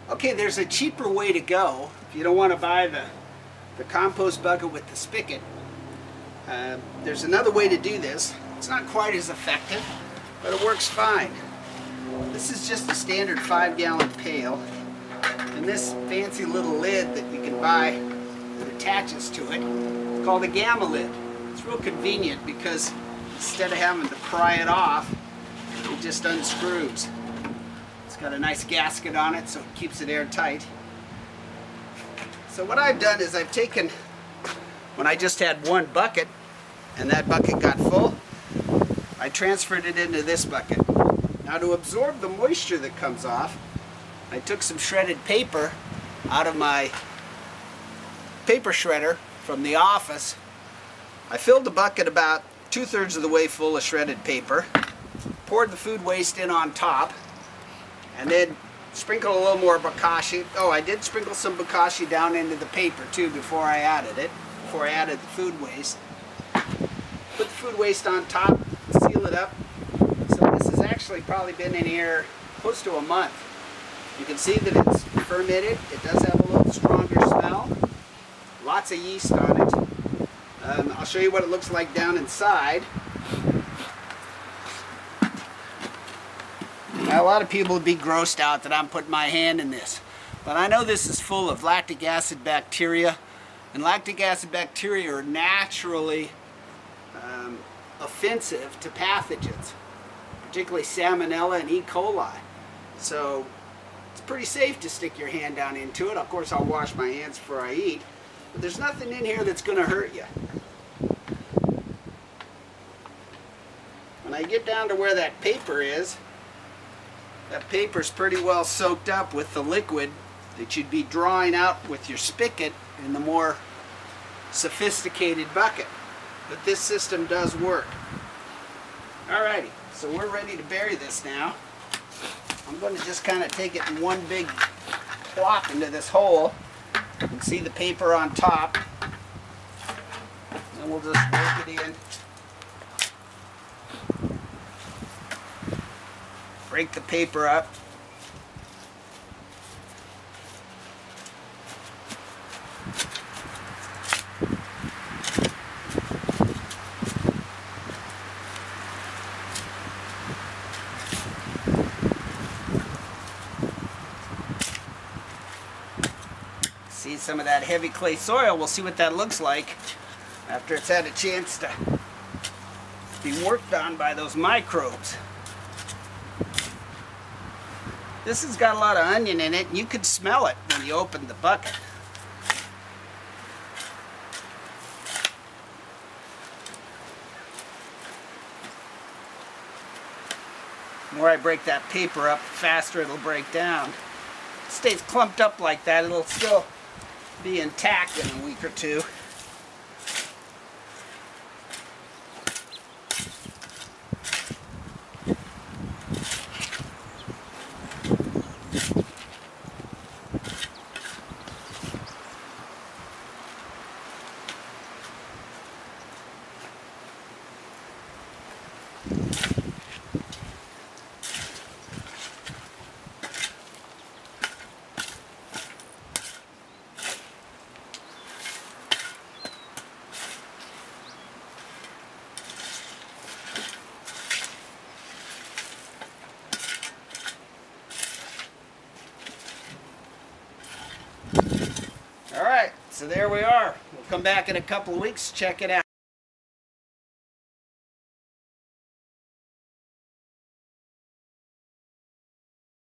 Okay, there's a cheaper way to go if you don't want to buy the compost bucket with the spigot. There's another way to do this. It's not quite as effective, but it works fine. This is just a standard 5-gallon pail, and this fancy little lid that you can buy that attaches to it, it's called a gamma lid. It's real convenient because instead of having to pry it off, it just unscrews. It's got a nice gasket on it so it keeps it airtight. So what I've done is I've taken, when I just had one bucket and that bucket got full, I transferred it into this bucket. Now to absorb the moisture that comes off, I took some shredded paper out of my paper shredder from the office. I filled the bucket about 2/3 of the way full of shredded paper, poured the food waste in on top, and then sprinkled a little more Bokashi. Oh, I did sprinkle some Bokashi down into the paper too before I added it, before I added the food waste. Put the food waste on top, seal it up. So this has actually probably been in here close to a month. You can see that it's fermented. It does have a little stronger smell. Lots of yeast on it. I'll show you what it looks like down inside. Now, a lot of people would be grossed out that I'm putting my hand in this, but I know this is full of lactic acid bacteria, and lactic acid bacteria are naturally offensive to pathogens, particularly Salmonella and E. coli. So it's pretty safe to stick your hand down into it. Of course, I'll wash my hands before I eat, but there's nothing in here that's going to hurt you. When I get down to where that paper is, that paper's pretty well soaked up with the liquid that you'd be drawing out with your spigot in the more sophisticated bucket. But this system does work. Alrighty, so we're ready to bury this now. I'm going to just kind of take it in one big plop into this hole. You can see the paper on top. And we'll just work it in. Break the paper up. See some of that heavy clay soil. We'll see what that looks like after it's had a chance to be worked on by those microbes. This has got a lot of onion in it, and you could smell it when you open the bucket. The more I break that paper up, the faster it'll break down. If it stays clumped up like that, it'll still be intact in a week or two. Alright, so there we are. We'll come back in a couple of weeks to check it out.